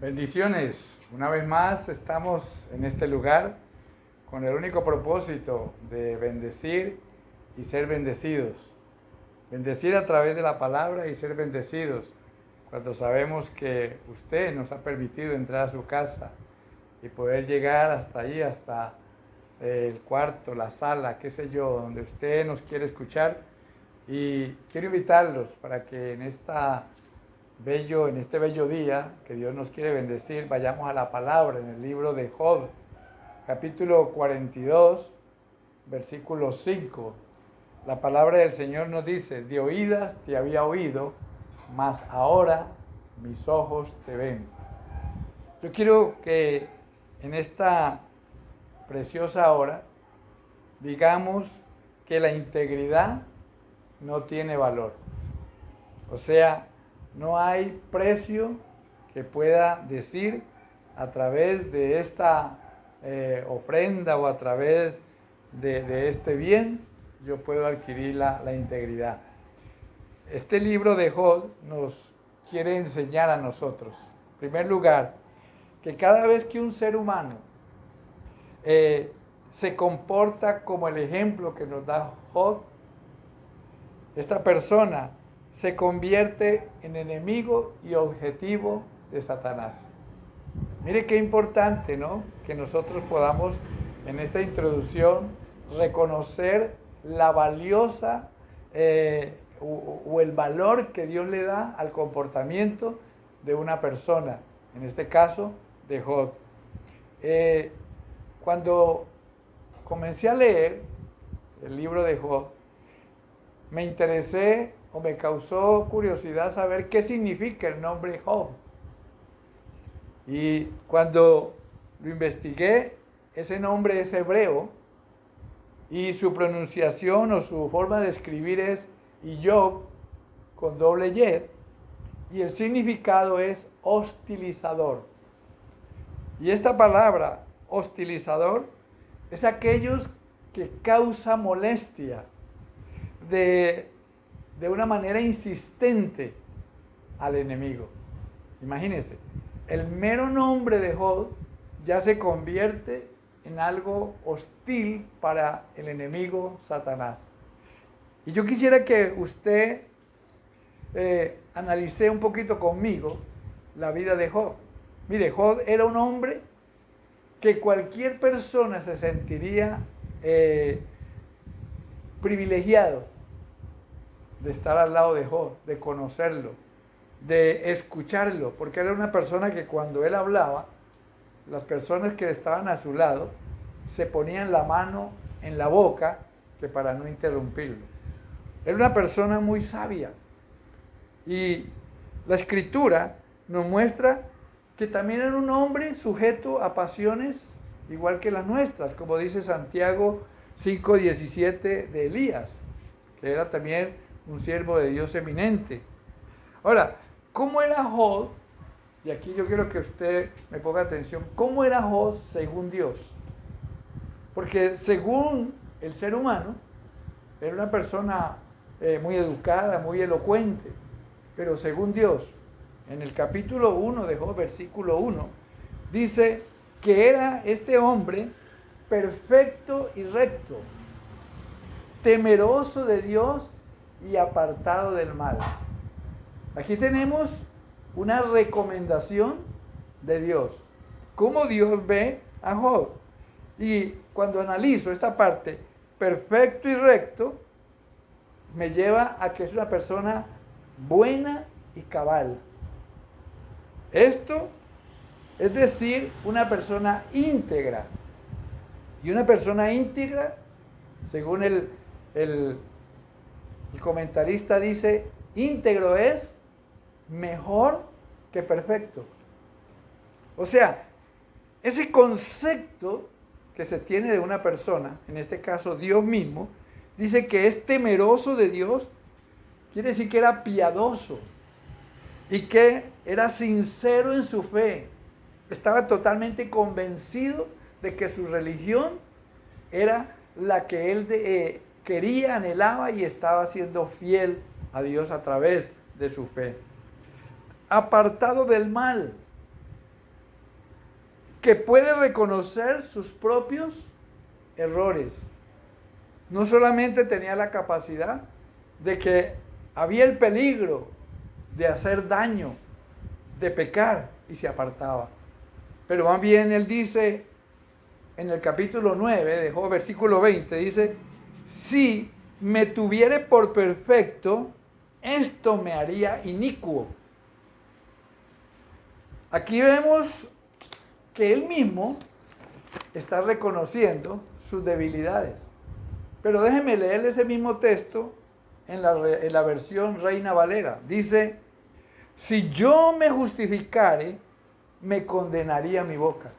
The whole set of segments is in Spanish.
Bendiciones. Una vez más estamos en este lugar con el único propósito de bendecir y ser bendecidos. Bendecir a través de la palabra y ser bendecidos cuando sabemos que usted nos ha permitido entrar a su casa y poder llegar hasta ahí, hasta el cuarto, la sala, qué sé yo, donde usted nos quiere escuchar. Y quiero invitarlos para que en este bello día que Dios nos quiere bendecir, vayamos a la palabra en el libro de Job, capítulo 42, versículo 5. La palabra del Señor nos dice: de oídas te había oído, mas ahora mis ojos te ven. Yo quiero que en esta preciosa hora digamos que la integridad no tiene valor. O sea, no hay precio que pueda decir a través de esta ofrenda o a través de este bien, yo puedo adquirir la integridad. Este libro de Job nos quiere enseñar a nosotros, en primer lugar, que cada vez que un ser humano se comporta como el ejemplo que nos da Job, esta persona se convierte en enemigo y objetivo de Satanás. Mire qué importante, ¿no? Que nosotros podamos en esta introducción reconocer la valiosa o el valor que Dios le da al comportamiento de una persona, en este caso de Job. Cuando comencé a leer el libro de Job, me interesé o me causó curiosidad saber qué significa el nombre Job. Y cuando lo investigué, ese nombre es hebreo y su pronunciación o su forma de escribir es Iyob con doble Y, y el significado es hostilizador. Y esta palabra, hostilizador, es aquellos que causa molestia de una manera insistente al enemigo. Imagínense, el mero nombre de Job ya se convierte en algo hostil para el enemigo Satanás. Y yo quisiera que usted analice un poquito conmigo la vida de Job. Mire, Job era un hombre que cualquier persona se sentiría privilegiado de estar al lado de Job, de conocerlo, de escucharlo, porque era una persona que cuando él hablaba, las personas que estaban a su lado se ponían la mano en la boca que para no interrumpirlo. Era una persona muy sabia. Y la Escritura nos muestra que también era un hombre sujeto a pasiones igual que las nuestras, como dice Santiago 5:17 de Elías, que era también un siervo de Dios eminente. Ahora, ¿cómo era Job? Y aquí yo quiero que usted me ponga atención. ¿Cómo era Job según Dios? Porque según el ser humano, era una persona muy educada, muy elocuente. Pero según Dios, en el capítulo 1 de Job, versículo 1, dice que era este hombre perfecto y recto, temeroso de Dios y apartado del mal. Aquí tenemos una recomendación de Dios. ¿Cómo Dios ve a Job? Y cuando analizo esta parte, perfecto y recto, me lleva a que es una persona buena y cabal. Esto es decir, una persona íntegra. Y una persona íntegra, según el comentarista dice, íntegro es mejor que perfecto. O sea, ese concepto que se tiene de una persona, en este caso Dios mismo, dice que es temeroso de Dios, quiere decir que era piadoso y que era sincero en su fe. Estaba totalmente convencido de que su religión era la que él quería, anhelaba y estaba siendo fiel a Dios a través de su fe. Apartado del mal. que puede reconocer sus propios errores. No solamente tenía la capacidad de que había el peligro de hacer daño, de pecar, y se apartaba. Pero más bien él dice en el capítulo 9 de Job, versículo 20, dice: si me tuviere por perfecto, esto me haría inicuo. Aquí vemos que él mismo está reconociendo sus debilidades. Pero déjeme leer ese mismo texto en la versión Reina Valera. Dice: si yo me justificare, me condenaría mi boca.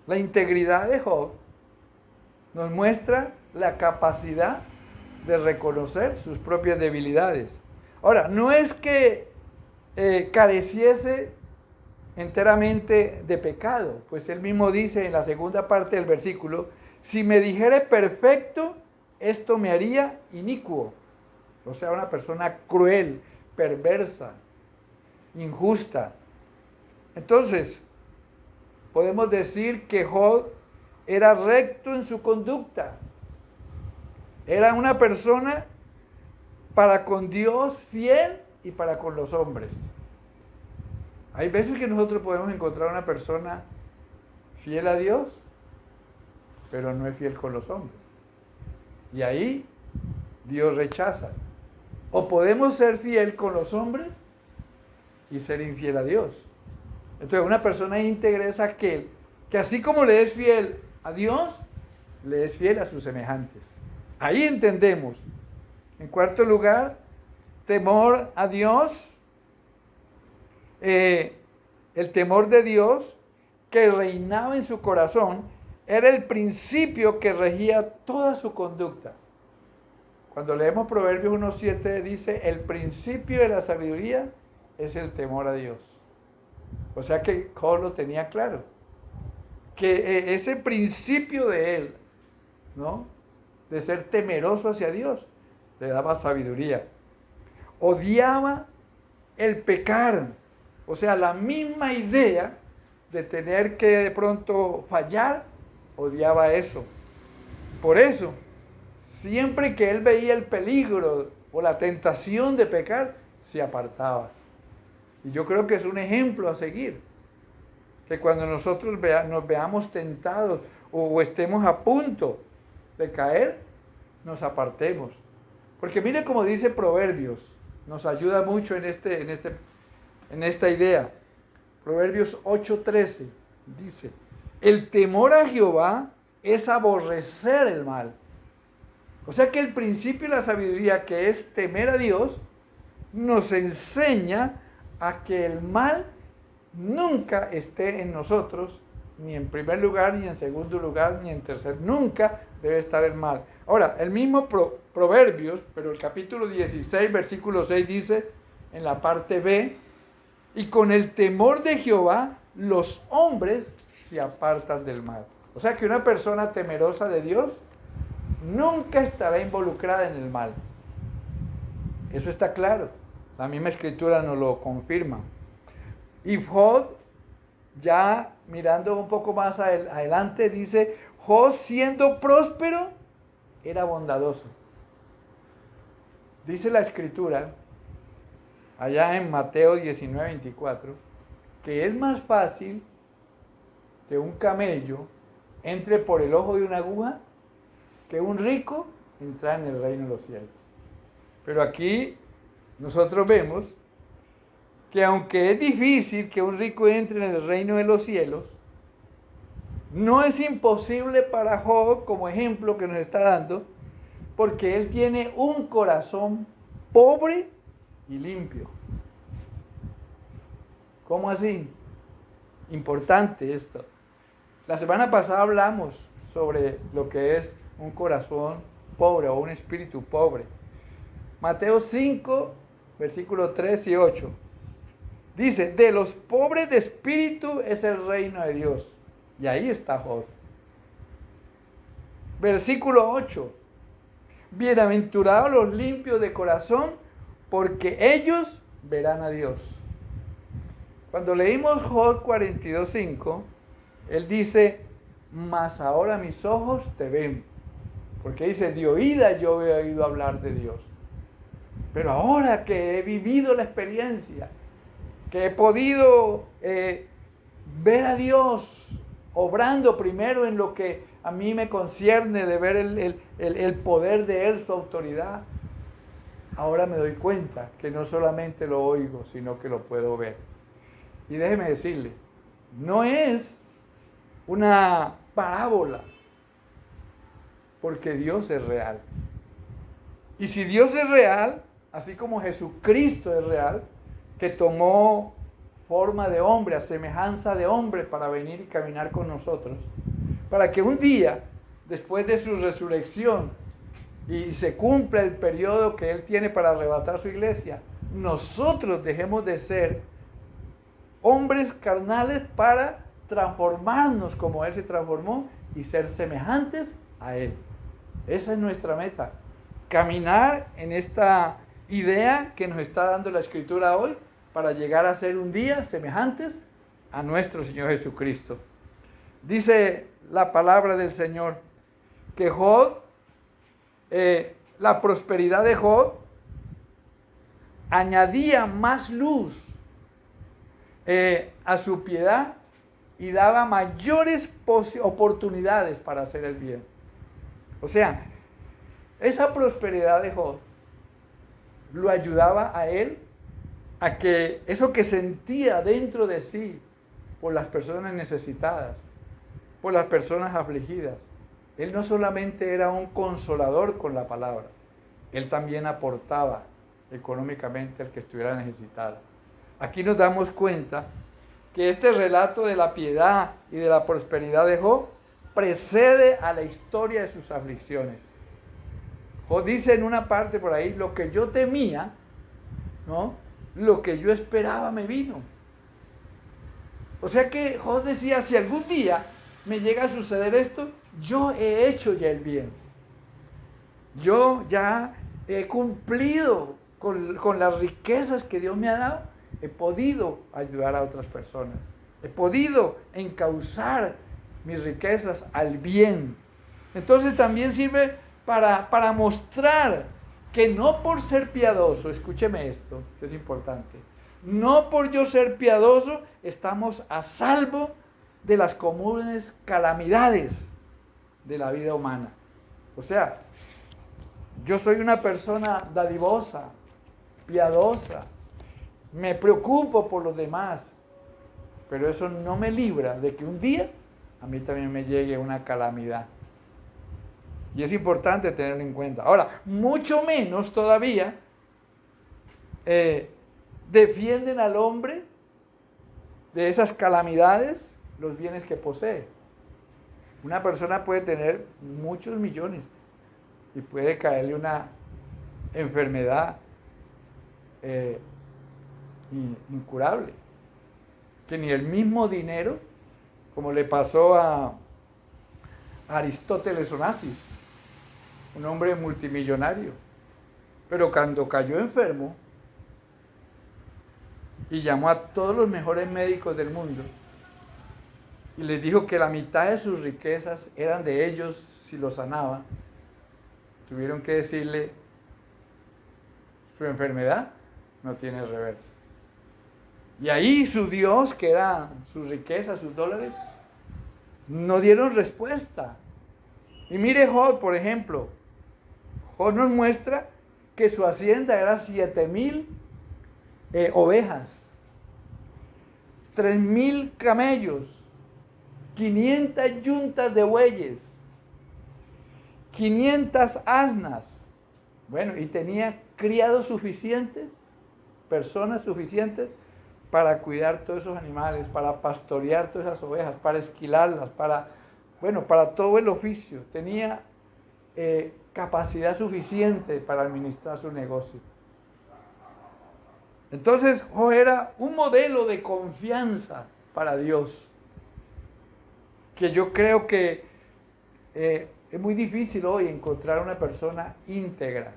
La integridad de Job nos muestra la capacidad de reconocer sus propias debilidades. Ahora, no es que careciese enteramente de pecado, pues él mismo dice en la segunda parte del versículo: si me dijere perfecto, esto me haría inicuo. O sea, una persona cruel, perversa, injusta. Entonces, podemos decir que Job era recto en su conducta. Era una persona para con Dios fiel y para con los hombres. Hay veces que nosotros podemos encontrar una persona fiel a Dios, pero no es fiel con los hombres. Y ahí Dios rechaza. O podemos ser fiel con los hombres y ser infiel a Dios. Entonces, una persona íntegra es aquel que, así como le es fiel a Dios, le es fiel a sus semejantes. Ahí entendemos. En cuarto lugar, temor a Dios. El temor de Dios que reinaba en su corazón era el principio que regía toda su conducta. Cuando leemos Proverbios 1:7 dice: el principio de la sabiduría es el temor a Dios. O sea que Job lo tenía claro, que ese principio de él, ¿no?, de ser temeroso hacia Dios, le daba sabiduría. Odiaba el pecar, o sea, la misma idea de tener que de pronto fallar, odiaba eso. Por eso, siempre que él veía el peligro o la tentación de pecar, se apartaba. Y yo creo que es un ejemplo a seguir. Que cuando nosotros nos veamos tentados o estemos a punto de caer, nos apartemos. Porque mire cómo dice Proverbios, nos ayuda mucho en esta idea. Proverbios 8:13 dice: el temor a Jehová es aborrecer el mal. O sea que el principio de la sabiduría, que es temer a Dios, nos enseña a que el mal nunca esté en nosotros, ni en primer lugar, ni en segundo lugar, ni en tercer. Nunca debe estar el mal. Ahora, el mismo Proverbios, pero el capítulo 16, versículo 6 dice, en la parte B: y con el temor de Jehová los hombres se apartan del mal. O sea que una persona temerosa de Dios nunca estará involucrada en el mal. Eso está claro. La misma escritura nos lo confirma. Y Job, ya mirando un poco más adelante, dice: Job, siendo próspero, era bondadoso. Dice la escritura, allá en Mateo 19:24, que es más fácil que un camello entre por el ojo de una aguja que un rico entrar en el reino de los cielos. Pero aquí nosotros vemos que aunque es difícil que un rico entre en el reino de los cielos, no es imposible para Job, como ejemplo que nos está dando, porque él tiene un corazón pobre y limpio. ¿Cómo así? Importante esto. La semana pasada hablamos sobre lo que es un corazón pobre o un espíritu pobre. Mateo 5, versículos 3 y 8. Dice: de los pobres de espíritu es el reino de Dios. Y ahí está Job. Versículo 8. Bienaventurados los limpios de corazón, porque ellos verán a Dios. Cuando leímos Job 42:5, él dice, mas ahora mis ojos te ven. Porque dice, de oída yo he oído hablar de Dios. Pero ahora que he vivido la experiencia, que he podido ver a Dios obrando primero en lo que a mí me concierne, de ver el poder de Él, su autoridad, ahora me doy cuenta que no solamente lo oigo, sino que lo puedo ver. Y déjeme decirle, no es una parábola, porque Dios es real. Y si Dios es real, así como Jesucristo es real, que tomó forma de hombre, a semejanza de hombre, para venir y caminar con nosotros, para que un día, después de su resurrección, y se cumpla el periodo que Él tiene para arrebatar su iglesia, nosotros dejemos de ser hombres carnales para transformarnos como Él se transformó y ser semejantes a Él. Esa es nuestra meta, caminar en esta idea que nos está dando la Escritura hoy para llegar a ser un día semejantes a nuestro Señor Jesucristo. Dice la palabra del Señor que Job, la prosperidad de Job añadía más luz a su piedad y daba mayores oportunidades para hacer el bien. O sea, esa prosperidad de Job lo ayudaba a él a que eso que sentía dentro de sí por las personas necesitadas, por las personas afligidas, él no solamente era un consolador con la palabra, él también aportaba económicamente al que estuviera necesitado. Aquí nos damos cuenta que este relato de la piedad y de la prosperidad de Job precede a la historia de sus aflicciones. Job dice en una parte por ahí, lo que yo temía, ¿no?, lo que yo esperaba me vino. O sea que Job decía, si algún día me llega a suceder esto, yo he hecho ya el bien. Yo ya he cumplido con las riquezas que Dios me ha dado. He podido ayudar a otras personas. He podido encauzar mis riquezas al bien. Entonces también sirve para mostrar que no por ser piadoso, escúcheme esto, que es importante, no por yo ser piadoso estamos a salvo de las comunes calamidades de la vida humana. O sea, yo soy una persona dadivosa, piadosa, me preocupo por los demás, pero eso no me libra de que un día a mí también me llegue una calamidad. Y es importante tenerlo en cuenta. Ahora, mucho menos todavía defienden al hombre de esas calamidades los bienes que posee. Una persona puede tener muchos millones y puede caerle una enfermedad incurable, que ni el mismo dinero, como le pasó a Aristóteles Onassis, un hombre multimillonario, pero cuando cayó enfermo y llamó a todos los mejores médicos del mundo y les dijo que la mitad de sus riquezas eran de ellos si lo sanaban, tuvieron que decirle, su enfermedad no tiene reversa. Y ahí su Dios, que era sus riquezas, sus dólares, no dieron respuesta. Y mire Job, por ejemplo, Job nos muestra que su hacienda era 7,000 ovejas, 3,000 camellos, 500 yuntas de bueyes, 500 asnas. Bueno, y tenía criados suficientes, personas suficientes para cuidar todos esos animales, para pastorear todas esas ovejas, para esquilarlas, para todo el oficio. Tenía capacidad suficiente para administrar su negocio. Entonces, Job era un modelo de confianza para Dios, que yo creo que es muy difícil hoy encontrar una persona íntegra.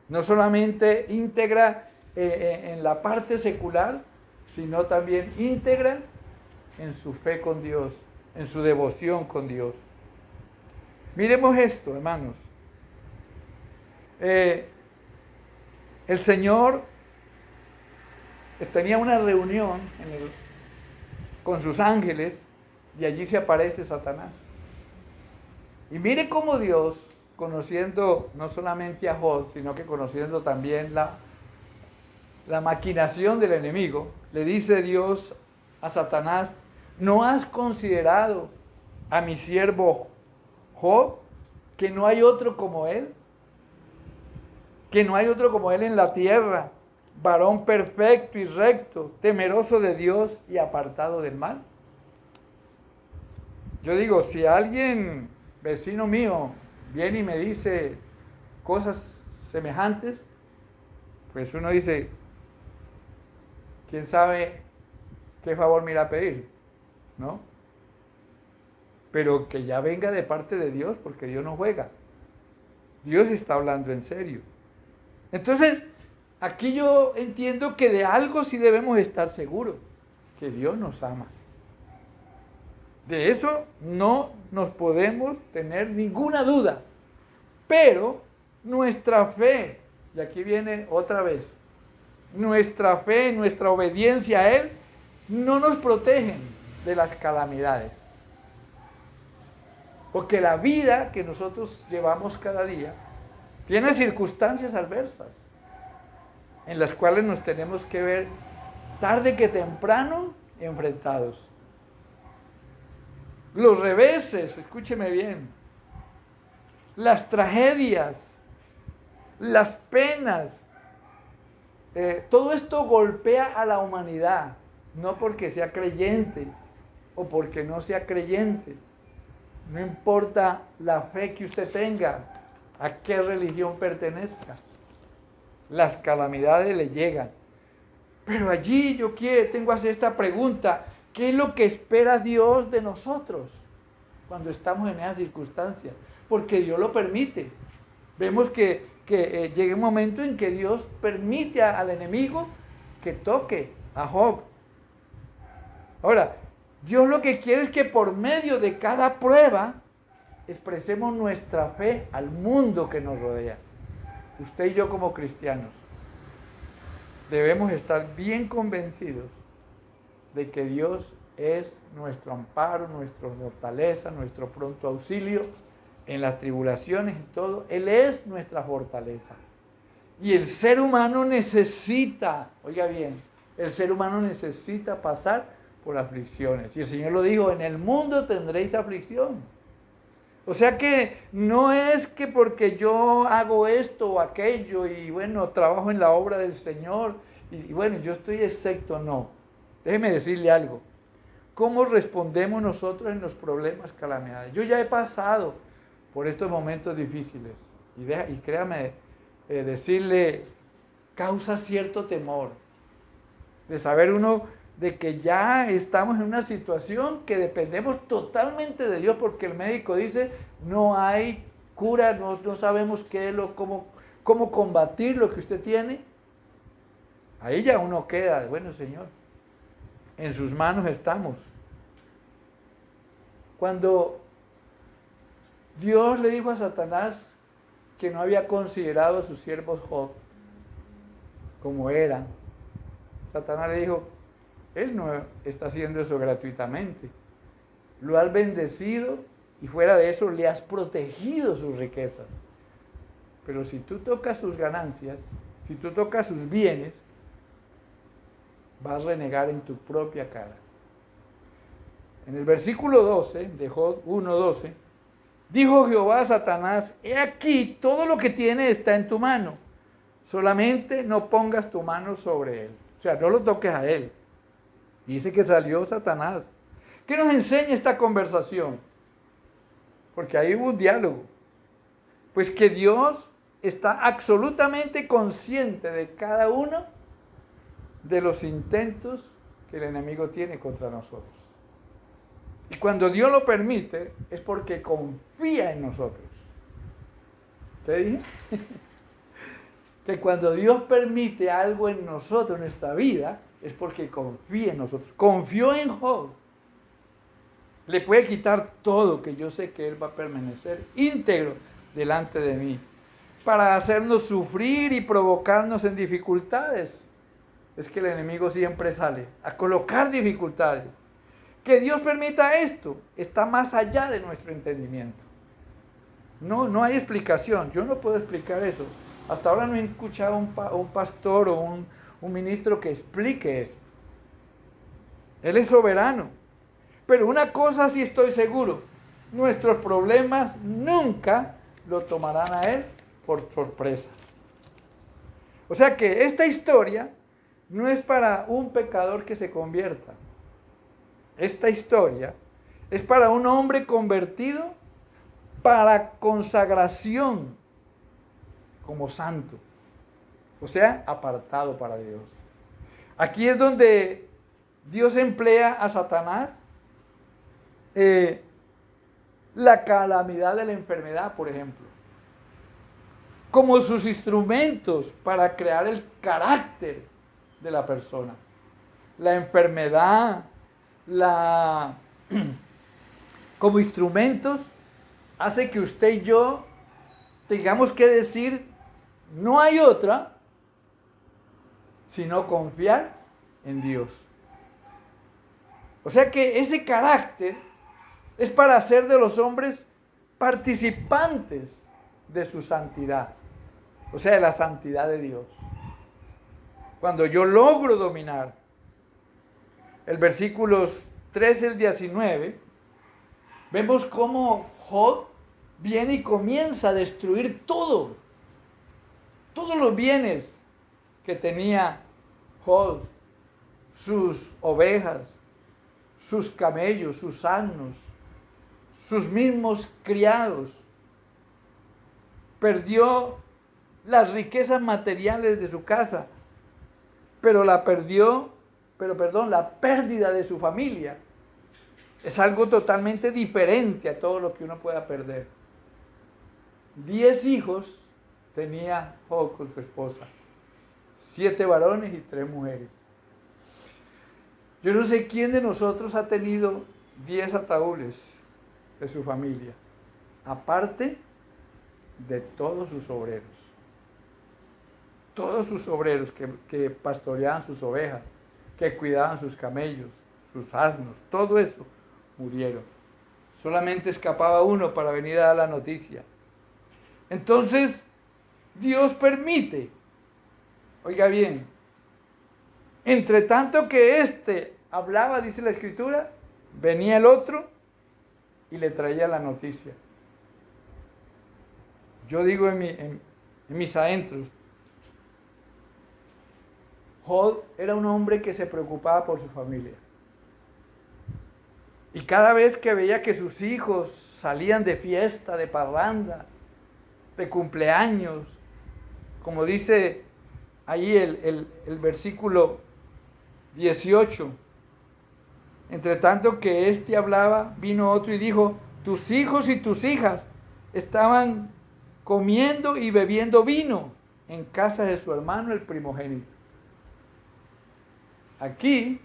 No solamente íntegra en la parte secular, sino también íntegra en su fe con Dios, en su devoción con Dios. Miremos esto, hermanos. El Señor tenía una reunión con sus ángeles y allí se aparece Satanás. Y mire cómo Dios, conociendo no solamente a Job, sino que conociendo también la maquinación del enemigo, le dice Dios a Satanás: ¿no has considerado a mi siervo Job, que no hay otro como él? Que no hay otro como él en la tierra, varón perfecto y recto, temeroso de Dios y apartado del mal. Yo digo, si alguien, vecino mío, viene y me dice cosas semejantes, pues uno dice, ¿quién sabe qué favor me irá a pedir? ¿No? Pero que ya venga de parte de Dios, porque Dios no juega. Dios está hablando en serio. Entonces, aquí yo entiendo que de algo sí debemos estar seguros, que Dios nos ama. De eso no nos podemos tener ninguna duda. Pero nuestra fe, y aquí viene otra vez, nuestra fe, nuestra obediencia a Él, no nos protegen de las calamidades. Porque la vida que nosotros llevamos cada día tiene circunstancias adversas en las cuales nos tenemos que ver tarde que temprano enfrentados. Los reveses, escúcheme bien, las tragedias, las penas, todo esto golpea a la humanidad, no porque sea creyente o porque no sea creyente. No importa la fe que usted tenga, a qué religión pertenezca, las calamidades le llegan. Pero allí yo tengo que hacer esta pregunta: ¿qué es lo que espera Dios de nosotros cuando estamos en esas circunstancias? Porque Dios lo permite. Vemos que llega un momento en que Dios permite al enemigo que toque a Job. Ahora, Dios lo que quiere es que por medio de cada prueba expresemos nuestra fe al mundo que nos rodea. Usted y yo como cristianos debemos estar bien convencidos de que Dios es nuestro amparo, nuestra fortaleza, nuestro pronto auxilio en las tribulaciones, en todo. Él es nuestra fortaleza. Y el ser humano necesita, oiga bien, el ser humano necesita pasar por aflicciones. Y el Señor lo dijo: en el mundo tendréis aflicción. O sea que no es que porque yo hago esto o aquello y bueno, trabajo en la obra del Señor y bueno, yo estoy excepto, no. Déjeme decirle algo. ¿Cómo respondemos nosotros en los problemas, calamidades? Yo ya he pasado por estos momentos difíciles y créame, decirle, causa cierto temor de saber uno de que ya estamos en una situación que dependemos totalmente de Dios, porque el médico dice no hay cura, no sabemos cómo combatir lo que usted tiene. Ahí ya uno queda, bueno, Señor, en sus manos estamos. Cuando Dios le dijo a Satanás que no había considerado a sus siervos Job como eran, Satanás le dijo: Él no está haciendo eso gratuitamente. Lo has bendecido y fuera de eso le has protegido sus riquezas. Pero si tú tocas sus ganancias, si tú tocas sus bienes, vas a renegar en tu propia cara. En el versículo 12 de Job 1:12, dijo Jehová a Satanás: he aquí, todo lo que tiene está en tu mano, solamente no pongas tu mano sobre él. O sea, no lo toques a él. Dice que salió Satanás. ¿Qué nos enseña esta conversación? Porque ahí hubo un diálogo. Pues que Dios está absolutamente consciente de cada uno de los intentos que el enemigo tiene contra nosotros. Y cuando Dios lo permite, es porque confía en nosotros. ¿Qué dije? que cuando Dios permite algo en nosotros, en nuestra vida, es porque confía en nosotros. Confió en Job. Le puede quitar todo, que yo sé que Él va a permanecer íntegro delante de mí, para hacernos sufrir y provocarnos en dificultades. Es que el enemigo siempre sale a colocar dificultades. Que Dios permita esto está más allá de nuestro entendimiento. No hay explicación. Yo no puedo explicar eso. Hasta ahora no he escuchado a un pastor o un ministro que explique esto. Él es soberano. Pero una cosa sí estoy seguro. Nuestros problemas nunca lo tomarán a Él por sorpresa. O sea que esta historia no es para un pecador que se convierta. Esta historia es para un hombre convertido para consagración como santo. O sea, apartado para Dios. Aquí es donde Dios emplea a Satanás la calamidad de la enfermedad, por ejemplo, como sus instrumentos para crear el carácter de la persona. La enfermedad, como instrumentos, hace que usted y yo tengamos que decir, no hay otra, sino confiar en Dios. O sea que ese carácter es para hacer de los hombres participantes de su santidad, o sea, de la santidad de Dios. Cuando yo logro dominar el versículos 13 al 19, vemos cómo Job viene y comienza a destruir todos los bienes que tenía Job, sus ovejas, sus camellos, sus asnos, sus mismos criados. Perdió las riquezas materiales de su casa, pero la pérdida de su familia es algo totalmente diferente a todo lo que uno pueda perder. 10 hijos tenía Job con su esposa, 7 varones y 3 mujeres. Yo no sé quién de nosotros ha tenido 10 ataúdes de su familia, aparte de todos sus obreros. Todos sus obreros que pastoreaban sus ovejas, que cuidaban sus camellos, sus asnos, todo eso murieron. Solamente escapaba uno para venir a dar la noticia. Entonces, Dios permite, oiga bien, entre tanto que éste hablaba, dice la Escritura, venía el otro y le traía la noticia. Yo digo en mis adentros, Job era un hombre que se preocupaba por su familia. Y cada vez que veía que sus hijos salían de fiesta, de parranda, de cumpleaños, como dice ahí el versículo 18, entre tanto que éste hablaba, vino otro y dijo, tus hijos y tus hijas estaban comiendo y bebiendo vino en casa de su hermano el primogénito. Aquí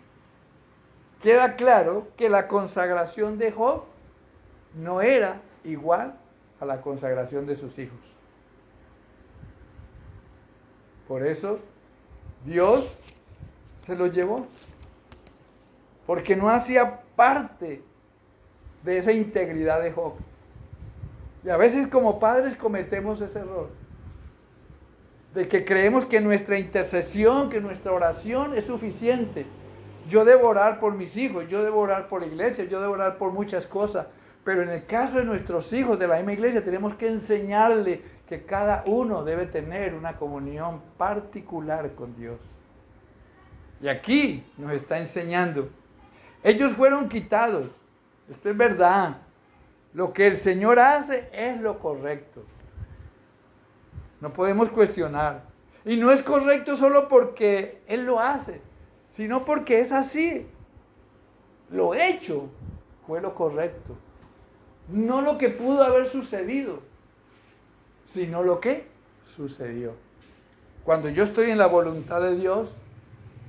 queda claro que la consagración de Job no era igual a la consagración de sus hijos. Por eso Dios se los llevó, porque no hacía parte de esa integridad de Job. Y a veces como padres cometemos ese error, de que creemos que nuestra intercesión, que nuestra oración es suficiente. Yo debo orar por mis hijos, yo debo orar por la iglesia, yo debo orar por muchas cosas, pero en el caso de nuestros hijos de la misma iglesia tenemos que enseñarle que cada uno debe tener una comunión particular con Dios. Y aquí nos está enseñando. Ellos fueron quitados, esto es verdad. Lo que el Señor hace es lo correcto. No podemos cuestionar. Y no es correcto solo porque Él lo hace, sino porque es así. Lo hecho fue lo correcto. No lo que pudo haber sucedido, sino lo que sucedió. Cuando yo estoy en la voluntad de Dios,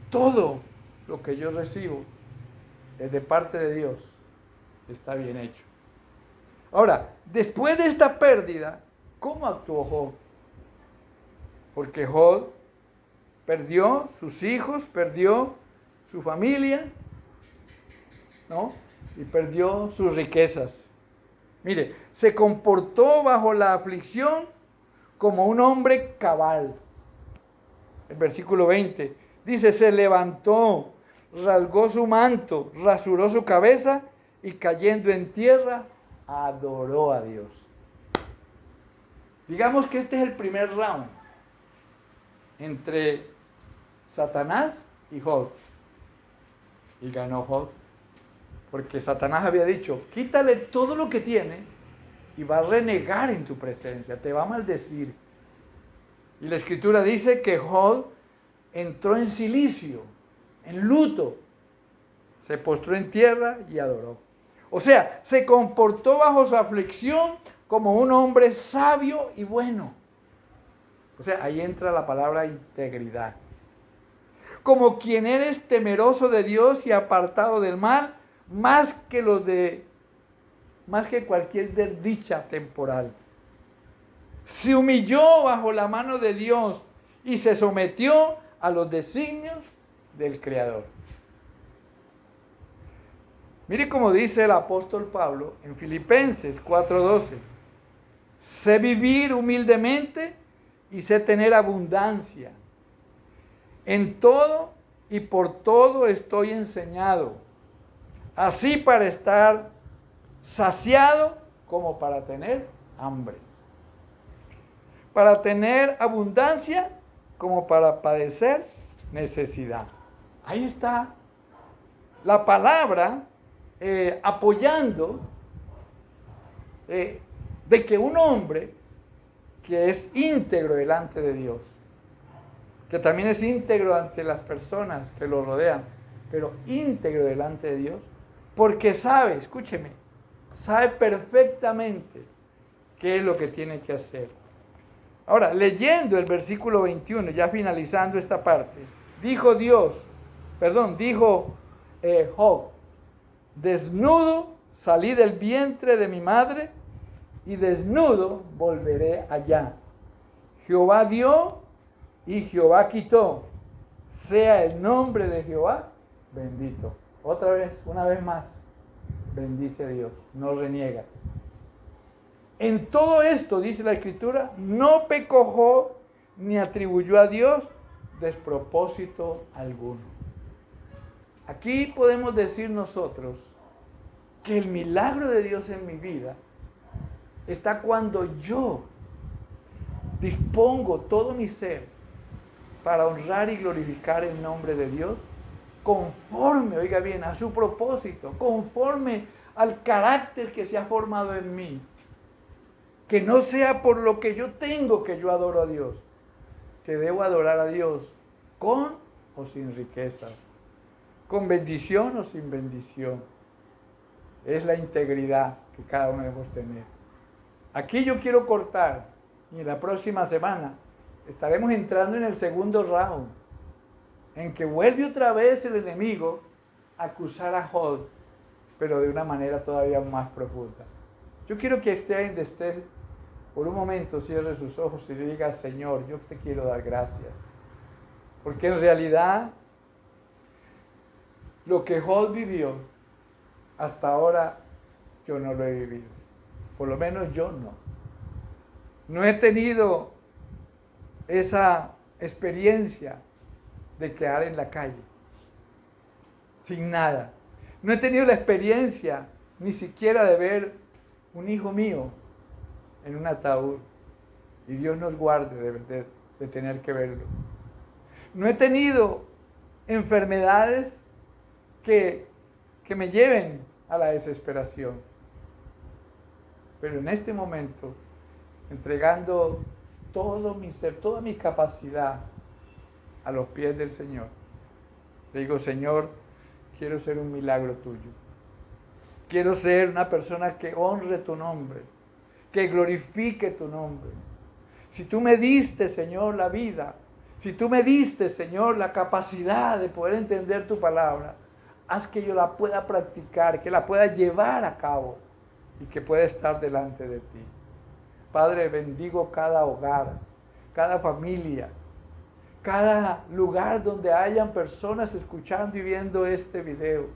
todo lo que yo recibo es de parte de Dios, está bien hecho. Ahora, después de esta pérdida, ¿cómo actuó Job? Porque Job perdió sus hijos, perdió su familia, ¿no? Y perdió sus riquezas. Mire, se comportó bajo la aflicción como un hombre cabal. El versículo 20 dice, se levantó, rasgó su manto, rasuró su cabeza y cayendo en tierra, adoró a Dios. Digamos que este es el primer round entre Satanás y Job. Y ganó Job. Porque Satanás había dicho, quítale todo lo que tiene y va a renegar en tu presencia, te va a maldecir. Y la escritura dice que Job entró en cilicio, en luto, se postró en tierra y adoró. O sea, se comportó bajo su aflicción como un hombre sabio y bueno. O sea, ahí entra la palabra integridad. Como quien eres temeroso de Dios y apartado del mal, más que cualquier desdicha temporal. Se humilló bajo la mano de Dios y se sometió a los designios del Creador. Mire cómo dice el apóstol Pablo en Filipenses 4:12. Sé vivir humildemente y sé tener abundancia. En todo y por todo estoy enseñado, así para estar saciado como para tener hambre, para tener abundancia como para padecer necesidad. Ahí está la palabra apoyando de que un hombre que es íntegro delante de Dios, que también es íntegro ante las personas que lo rodean, pero íntegro delante de Dios, porque sabe, escúcheme, sabe perfectamente qué es lo que tiene que hacer. Ahora, leyendo el versículo 21, ya finalizando esta parte, dijo Job, desnudo salí del vientre de mi madre y desnudo volveré allá. Jehová dio y Jehová quitó. Sea el nombre de Jehová bendito. Otra vez, una vez más, bendice a Dios, no reniega. En todo esto, dice la Escritura, no pecó Job ni atribuyó a Dios despropósito alguno. Aquí podemos decir nosotros que el milagro de Dios en mi vida está cuando yo dispongo todo mi ser para honrar y glorificar el nombre de Dios conforme, oiga bien, a su propósito, conforme al carácter que se ha formado en mí. Que no sea por lo que yo tengo que yo adoro a Dios, que debo adorar a Dios con o sin riquezas, con bendición o sin bendición. Es la integridad que cada uno debemos tener. Aquí yo quiero cortar y en la próxima semana estaremos entrando en el segundo round, en que vuelve otra vez el enemigo a acusar a Job, pero de una manera todavía más profunda. Yo quiero que esté por un momento, cierre sus ojos y diga, Señor, yo te quiero dar gracias. Porque en realidad, lo que Job vivió, hasta ahora yo no lo he vivido. Por lo menos yo no. No he tenido esa experiencia de quedar en la calle, sin nada. No he tenido la experiencia ni siquiera de ver un hijo mío en un ataúd, y Dios nos guarde de tener que verlo. No he tenido enfermedades que me lleven a la desesperación, pero en este momento, entregando todo mi ser, toda mi capacidad a los pies del Señor, le digo, Señor, quiero ser un milagro tuyo. Quiero ser una persona que honre tu nombre, que glorifique tu nombre. Si tú me diste, Señor, la vida, Si tú me diste, Señor, la capacidad de poder entender tu palabra, haz que yo la pueda practicar, que la pueda llevar a cabo y que pueda estar delante de ti. Padre, bendigo cada hogar, cada familia, cada lugar donde hayan personas escuchando y viendo este video.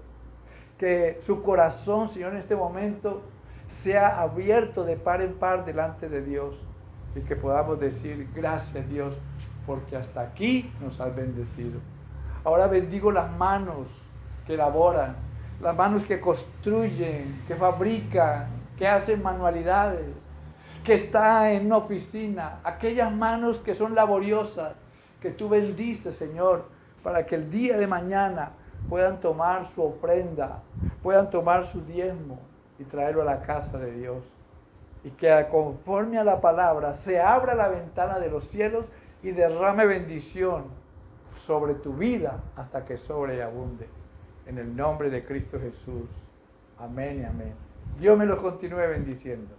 Que su corazón, Señor, en este momento sea abierto de par en par delante de Dios y que podamos decir, gracias Dios, porque hasta aquí nos has bendecido. Ahora bendigo las manos que elaboran, las manos que construyen, que fabrican, que hacen manualidades, que están en una oficina, aquellas manos que son laboriosas, que tú bendices, Señor, para que el día de mañana puedan tomar su ofrenda, puedan tomar su diezmo y traerlo a la casa de Dios. Y que conforme a la palabra se abra la ventana de los cielos y derrame bendición sobre tu vida hasta que sobreabunde. En el nombre de Cristo Jesús. Amén y amén. Dios me los continúe bendiciendo.